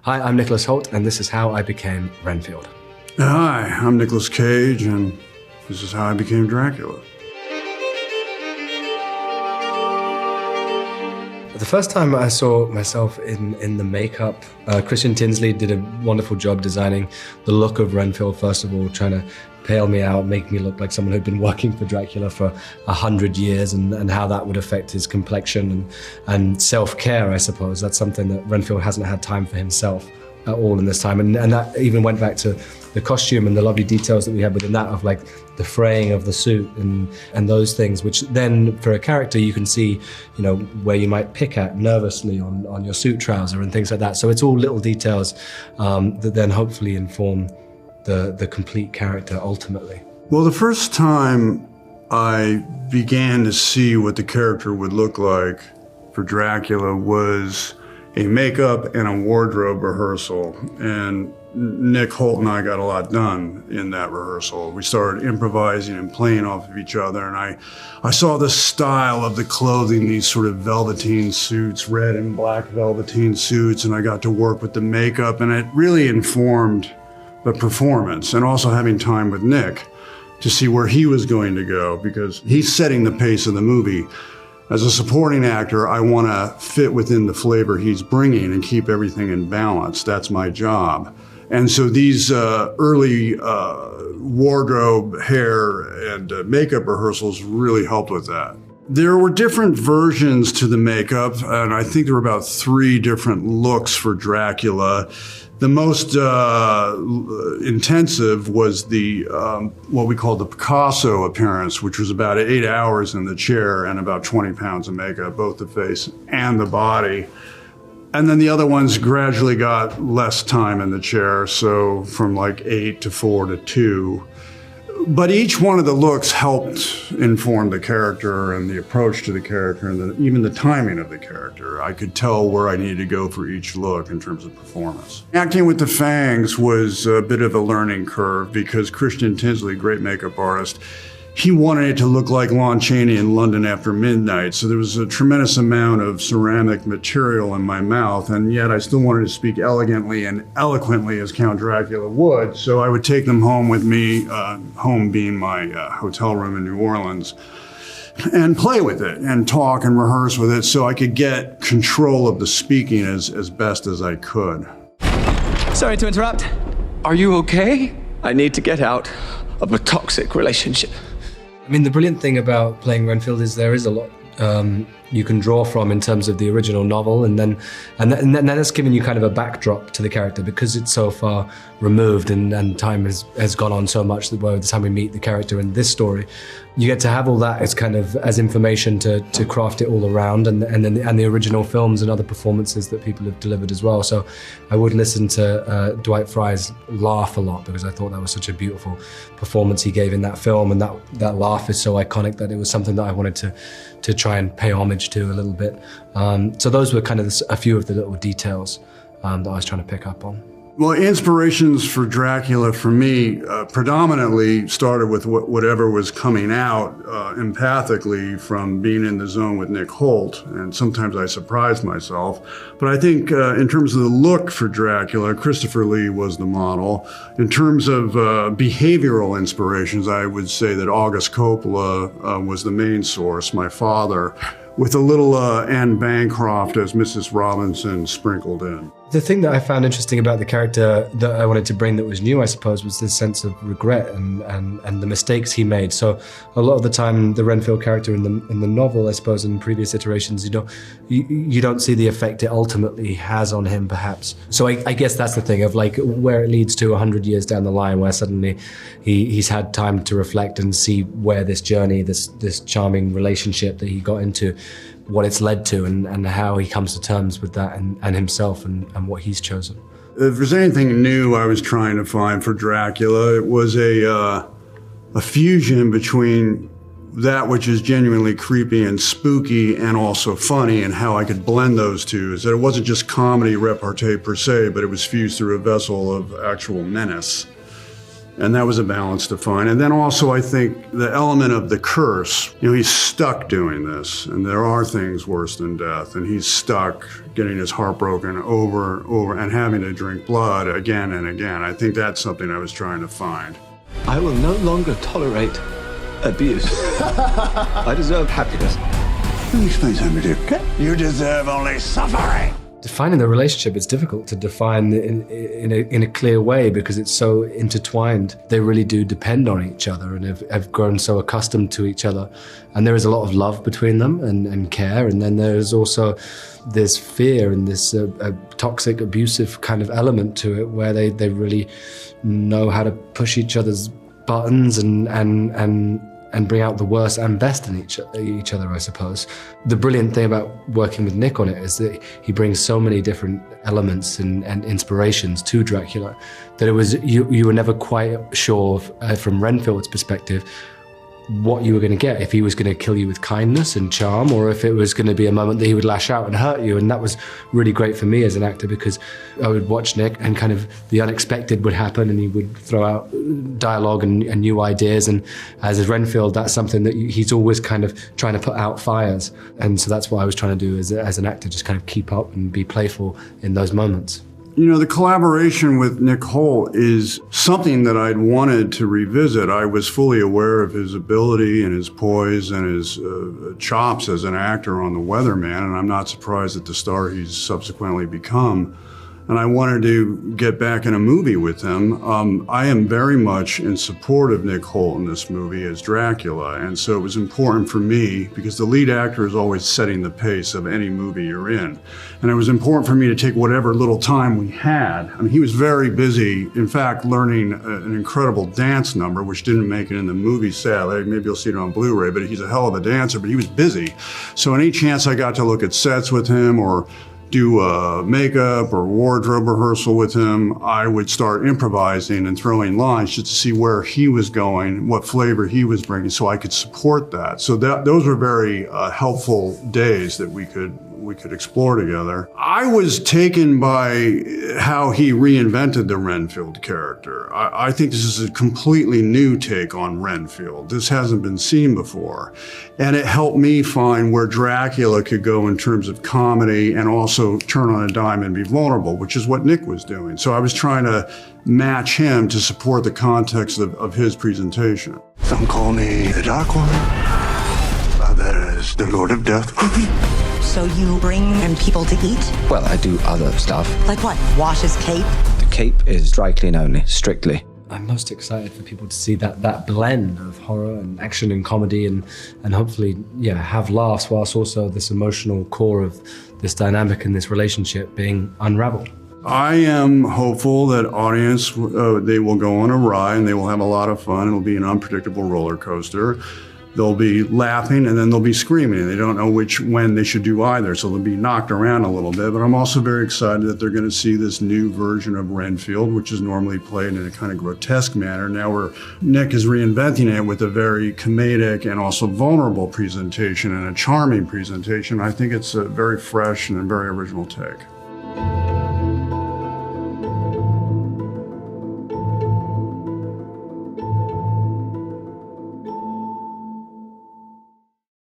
Hi, I'm Nicolas Hoult, and this is how I became Renfield. Hi, I'm Nicolas Cage, and this is how I became Dracula. The first time I saw myself in the makeup, Christian Tinsley did a wonderful job designing the look of Renfield, first of all, trying to pale me out, make me look like someone who'd been working for Dracula for 100 years and how that would affect his complexion and self-care, I suppose. That's something that Renfield hasn't had time for himself at all in this time. And that even went back to the costume and the lovely details that we had within that of like the fraying of the suit and those things, which then for a character you can see, you know, where you might pick at nervously on your suit trouser and things like that. So it's all little details that then hopefully inform the complete character ultimately. Well, the first time I began to see what the character would look like for Dracula was a makeup and a wardrobe rehearsal. And Nick Hoult and I got a lot done in that rehearsal. We started improvising and playing off of each other, and I saw the style of the clothing, these sort of velveteen suits, red and black velveteen suits, and I got to work with the makeup, and it really informed the performance, and also having time with Nick to see where he was going to go, because he's setting the pace of the movie. As a supporting actor, I want to fit within the flavor he's bringing and keep everything in balance. That's my job. And so these early wardrobe, hair, and makeup rehearsals really helped with that. There were different versions to the makeup, and I think there were about 3 different looks for Dracula. The most intensive was the what we call the Picasso appearance, which was about 8 hours in the chair and about 20 pounds of makeup, both the face and the body. And then the other ones gradually got less time in the chair, so from like 8 to 4 to 2. But each one of the looks helped inform the character and the approach to the character and even the timing of the character. I could tell where I needed to go for each look in terms of performance. Acting with the fangs was a bit of a learning curve because Christian Tinsley, great makeup artist, he wanted it to look like Lon Chaney in London After Midnight. So there was a tremendous amount of ceramic material in my mouth, and yet I still wanted to speak elegantly and eloquently as Count Dracula would. So I would take them home with me, home being my hotel room in New Orleans, and play with it and talk and rehearse with it so I could get control of the speaking as best as I could. Sorry to interrupt. Are you okay? I need to get out of a toxic relationship. I mean, the brilliant thing about playing Renfield is there is a lot you can draw from in terms of the original novel, and then that's given you kind of a backdrop to the character because it's so far removed and time has gone on so much that by the time we meet the character in this story, you get to have all that as kind of as information to craft it all around, and the original films and other performances that people have delivered as well. So I would listen to Dwight Fry's laugh a lot because I thought that was such a beautiful performance he gave in that film, and that laugh is so iconic that it was something that I wanted to try and pay homage to a little bit. So those were kind of a few of the little details that I was trying to pick up on. Well, inspirations for Dracula for me predominantly started with whatever was coming out empathically from being in the zone with Nick Hoult, and sometimes I surprised myself. But I think in terms of the look for Dracula, Christopher Lee was the model. In terms of behavioral inspirations, I would say that August Coppola was the main source, my father, with a little Anne Bancroft as Mrs. Robinson sprinkled in. The thing that I found interesting about the character that I wanted to bring that was new, I suppose, was this sense of regret and the mistakes he made. So a lot of the time, the Renfield character in the novel, I suppose, in previous iterations, you don't see the effect it ultimately has on him, perhaps. So I guess that's the thing of like where it leads to 100 years down the line, where suddenly he's had time to reflect and see where this journey, this charming relationship that he got into, what it's led to and how he comes to terms with that and himself and what he's chosen. If there's anything new I was trying to find for Dracula, it was a fusion between that which is genuinely creepy and spooky and also funny, and how I could blend those two. Is that it wasn't just comedy repartee per se, but it was fused through a vessel of actual menace. And that was a balance to find. And then also, I think the element of the curse, he's stuck doing this, and there are things worse than death, and he's stuck getting his heart broken over, and having to drink blood again and again. I think that's something I was trying to find. I will no longer tolerate abuse. I deserve happiness. Let me explain something to you, okay? You deserve only suffering. Defining the relationship is difficult to define in a clear way because it's so intertwined. They really do depend on each other and have grown so accustomed to each other. And there is a lot of love between them and care. And then there's also this fear and this toxic, abusive kind of element to it where they really know how to push each other's buttons and bring out the worst and best in each other, I suppose. The brilliant thing about working with Nick on it is that he brings so many different elements and inspirations to Dracula that it was you were never quite sure from Renfield's perspective what you were going to get, if he was going to kill you with kindness and charm, or if it was going to be a moment that he would lash out and hurt you. And that was really great for me as an actor because I would watch Nick and kind of the unexpected would happen and he would throw out dialogue and new ideas. And as Renfield, that's something that he's always kind of trying to put out fires. And so that's what I was trying to do as an actor, just kind of keep up and be playful in those moments. The collaboration with Nick Hoult is something that I'd wanted to revisit. I was fully aware of his ability and his poise and his chops as an actor on The Weatherman, and I'm not surprised at the star he's subsequently become. And I wanted to get back in a movie with him. I am very much in support of Nick Hoult in this movie as Dracula, and so it was important for me because the lead actor is always setting the pace of any movie you're in. And it was important for me to take whatever little time we had. I mean, he was very busy, in fact, learning an incredible dance number, which didn't make it in the movie, sadly. Maybe you'll see it on Blu-ray, but he's a hell of a dancer, but he was busy. So any chance I got to look at sets with him or do makeup or wardrobe rehearsal with him, I would start improvising and throwing lines just to see where he was going, what flavor he was bringing, so I could support that. So those were very helpful days that we could explore together. I was taken by how he reinvented the Renfield character. I think this is a completely new take on Renfield. This hasn't been seen before. And it helped me find where Dracula could go in terms of comedy and also turn on a dime and be vulnerable, which is what Nick was doing. So I was trying to match him to support the context of his presentation. Some call me the Dark One, others the Lord of Death. So you bring in people to eat? Well, I do other stuff. Like what? Wash his cape? The cape is dry clean only, strictly. I'm most excited for people to see that blend of horror and action and comedy and hopefully, have laughs whilst also this emotional core of this dynamic and this relationship being unraveled. I am hopeful that audience, they will go on a ride and they will have a lot of fun. It'll be an unpredictable roller coaster. They'll be laughing and then they'll be screaming and they don't know when they should do either. So they'll be knocked around a little bit, but I'm also very excited that they're going to see this new version of Renfield, which is normally played in a kind of grotesque manner. Now Nick is reinventing it with a very comedic and also vulnerable presentation and a charming presentation. I think it's a very fresh and a very original take.